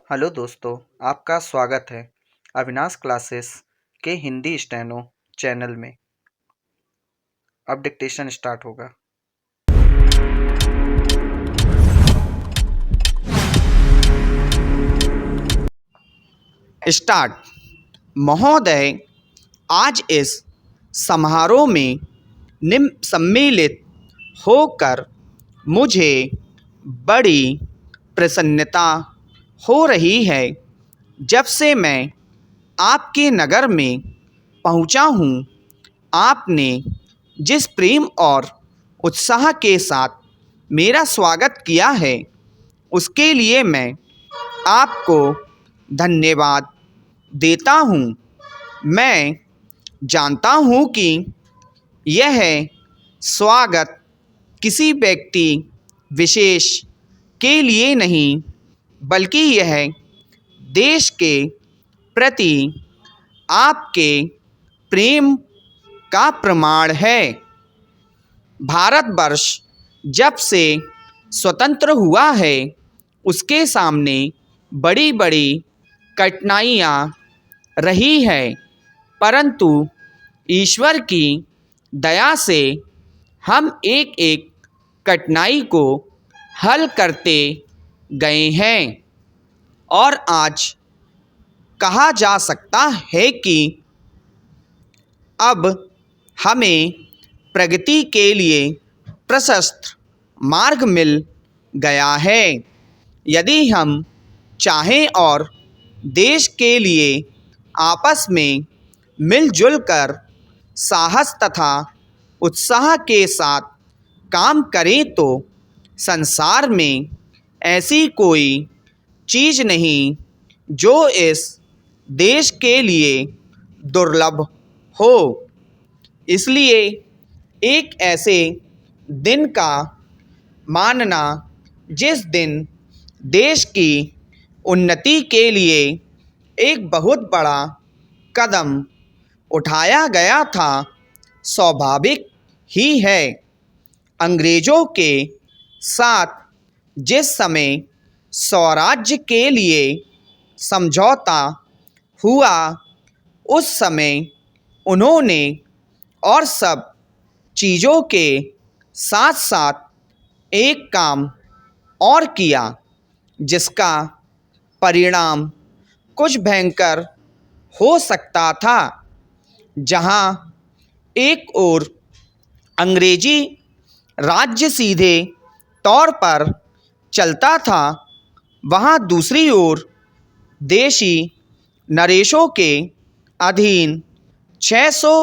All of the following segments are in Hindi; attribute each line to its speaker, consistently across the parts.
Speaker 1: हेलो दोस्तों, आपका स्वागत है अविनाश क्लासेस के हिंदी स्टेनो चैनल में। अब डिक्टेशन स्टार्ट होगा।
Speaker 2: स्टार्ट। महोदय, आज इस समारोह में सम्मिलित होकर मुझे बड़ी प्रसन्नता हो रही है। जब से मैं आपके नगर में पहुंचा हूं, आपने जिस प्रेम और उत्साह के साथ मेरा स्वागत किया है, उसके लिए मैं आपको धन्यवाद देता हूं। मैं जानता हूं कि यह स्वागत किसी व्यक्ति विशेष के लिए नहीं, बल्कि यह देश के प्रति आपके प्रेम का प्रमाण है। भारतवर्ष जब से स्वतंत्र हुआ है, उसके सामने बड़ी बड़ी कठिनाइयाँ रही है, परंतु ईश्वर की दया से हम एक एक कठिनाई को हल करते गए हैं और आज कहा जा सकता है कि अब हमें प्रगति के लिए प्रशस्त मार्ग मिल गया है। यदि हम चाहें और देश के लिए आपस में मिलजुल कर साहस तथा उत्साह के साथ काम करें तो संसार में ऐसी कोई चीज़ नहीं जो इस देश के लिए दुर्लभ हो। इसलिए एक ऐसे दिन का मानना जिस दिन देश की उन्नति के लिए एक बहुत बड़ा कदम उठाया गया था, स्वाभाविक ही है। अंग्रेज़ों के साथ जिस समय स्वराज्य के लिए समझौता हुआ, उस समय उन्होंने और सब चीज़ों के साथ साथ एक काम और किया, जिसका परिणाम कुछ भयंकर हो सकता था। जहां एक ओर अंग्रेजी राज्य सीधे तौर पर चलता था, वहां दूसरी ओर देशी नरेशों के अधीन 600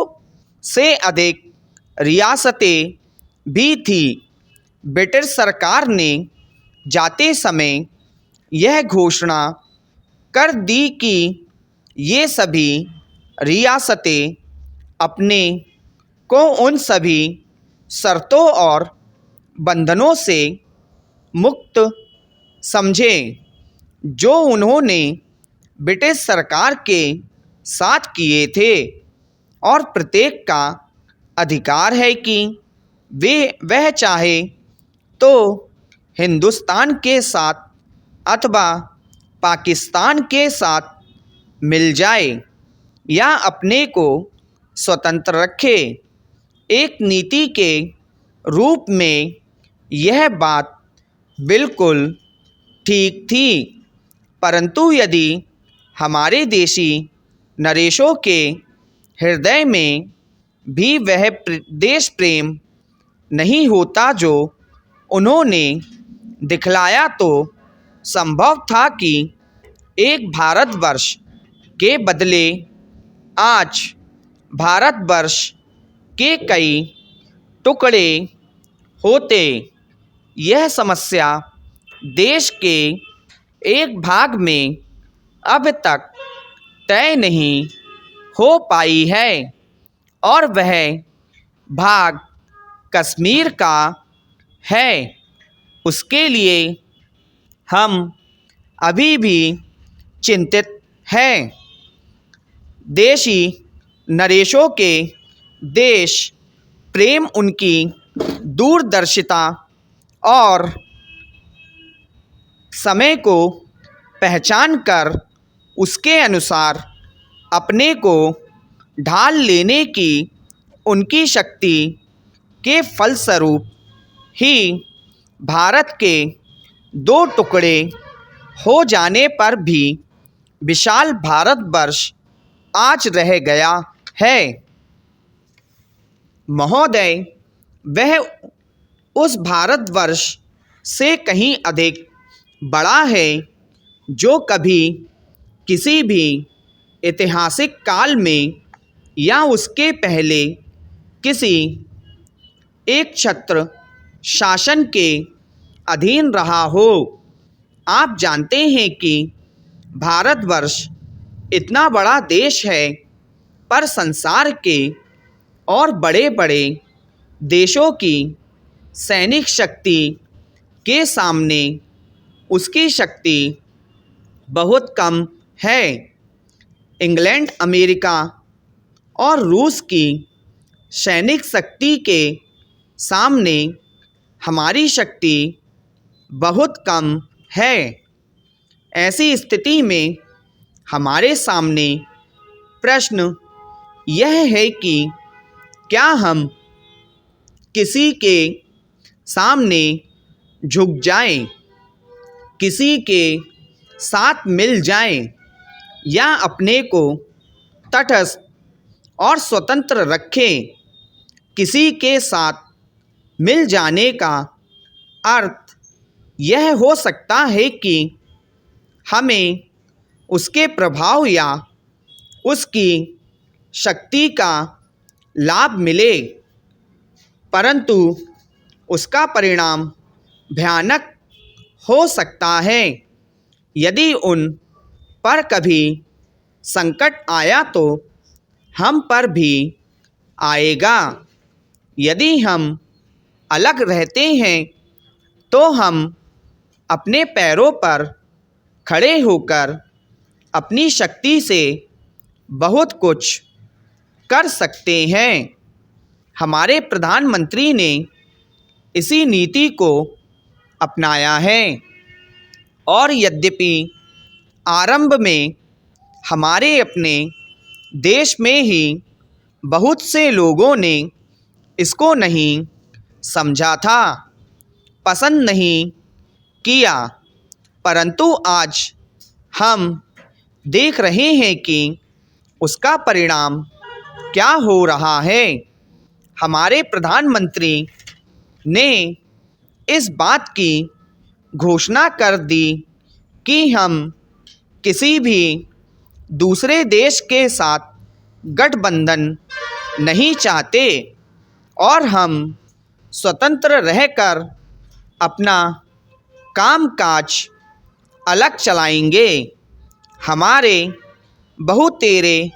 Speaker 2: से अधिक रियासतें भी थी। ब्रिटिश सरकार ने जाते समय यह घोषणा कर दी कि ये सभी रियासतें अपने को उन सभी शर्तों और बंधनों से मुक्त समझें जो उन्होंने ब्रिटिश सरकार के साथ किए थे, और प्रत्येक का अधिकार है कि वह चाहे तो हिंदुस्तान के साथ अथवा पाकिस्तान के साथ मिल जाए या अपने को स्वतंत्र रखे। एक नीति के रूप में यह बात बिल्कुल ठीक थी, परंतु यदि हमारे देशी नरेशों के हृदय में भी वह देश प्रेम नहीं होता जो उन्होंने दिखलाया, तो संभव था कि एक भारतवर्ष के बदले आज भारतवर्ष के कई टुकड़े होते। यह समस्या देश के एक भाग में अब तक तय नहीं हो पाई है, और वह भाग कश्मीर का है। उसके लिए हम अभी भी चिंतित हैं। देशी नरेशों के देश प्रेम, उनकी दूरदर्शिता और समय को पहचान कर उसके अनुसार अपने को ढाल लेने की उनकी शक्ति के फलस्वरूप ही भारत के दो टुकड़े हो जाने पर भी विशाल भारतवर्ष आज रह गया है। महोदय, वह उस भारतवर्ष से कहीं अधिक बड़ा है जो कभी किसी भी ऐतिहासिक काल में या उसके पहले किसी एक छत्र शासन के अधीन रहा हो। आप जानते हैं कि भारतवर्ष इतना बड़ा देश है, पर संसार के और बड़े बड़े देशों की सैनिक शक्ति के सामने उसकी शक्ति बहुत कम है। इंग्लैंड, अमेरिका और रूस की सैनिक शक्ति के सामने हमारी शक्ति बहुत कम है। ऐसी स्थिति में हमारे सामने प्रश्न यह है कि क्या हम किसी के सामने झुक जाएं, किसी के साथ मिल जाएं, या अपने को तटस्थ और स्वतंत्र रखें। किसी के साथ मिल जाने का अर्थ यह हो सकता है कि हमें उसके प्रभाव या उसकी शक्ति का लाभ मिले, परंतु उसका परिणाम भयानक हो सकता है। यदि उन पर कभी संकट आया तो हम पर भी आएगा। यदि हम अलग रहते हैं तो हम अपने पैरों पर खड़े होकर अपनी शक्ति से बहुत कुछ कर सकते हैं। हमारे प्रधानमंत्री ने इसी नीति को अपनाया है, और यद्यपि आरंभ में हमारे अपने देश में ही बहुत से लोगों ने इसको नहीं समझा था, पसंद नहीं किया, परंतु आज हम देख रहे हैं कि उसका परिणाम क्या हो रहा है। हमारे प्रधानमंत्री ने इस बात की घोषणा कर दी कि हम किसी भी दूसरे देश के साथ गठबंधन नहीं चाहते और हम स्वतंत्र रहकर अपना कामकाज अलग चलाएंगे। हमारे बहुतेरे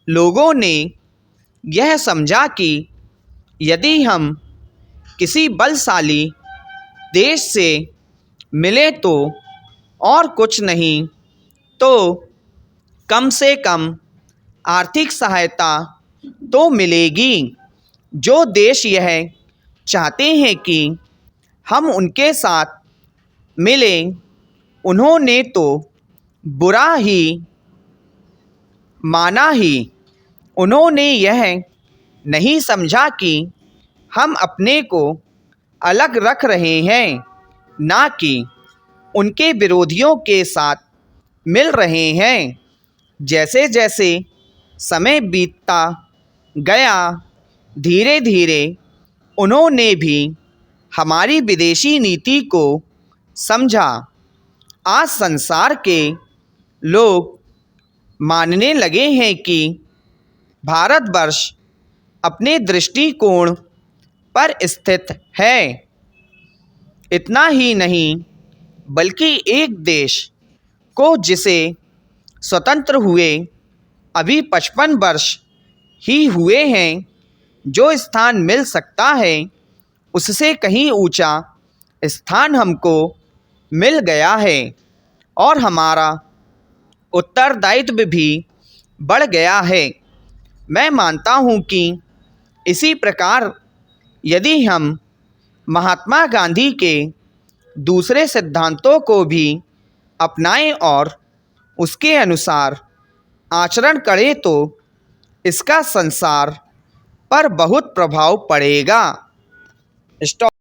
Speaker 2: लोगों ने यह समझा कि यदि हम किसी बलशाली देश से मिले तो और कुछ नहीं तो कम से कम आर्थिक सहायता तो मिलेगी। जो देश यह चाहते हैं कि हम उनके साथ मिलें, उन्होंने तो बुरा ही माना ही। उन्होंने यह नहीं समझा कि हम अपने को अलग रख रहे हैं, ना कि उनके विरोधियों के साथ मिल रहे हैं। जैसे जैसे समय बीतता गया, धीरे धीरे उन्होंने भी हमारी विदेशी नीति को समझा। आज संसार के लोग मानने लगे हैं कि भारतवर्ष अपने दृष्टिकोण पर स्थित है। इतना ही नहीं, बल्कि एक देश को जिसे स्वतंत्र हुए अभी 55 वर्ष ही हुए हैं, जो स्थान मिल सकता है उससे कहीं ऊंचा स्थान हमको मिल गया है, और हमारा उत्तरदायित्व भी बढ़ गया है। मैं मानता हूँ कि इसी प्रकार यदि हम महात्मा गांधी के दूसरे सिद्धांतों को भी अपनाएं और उसके अनुसार आचरण करें तो इसका संसार पर बहुत प्रभाव पड़ेगा। स्टॉप।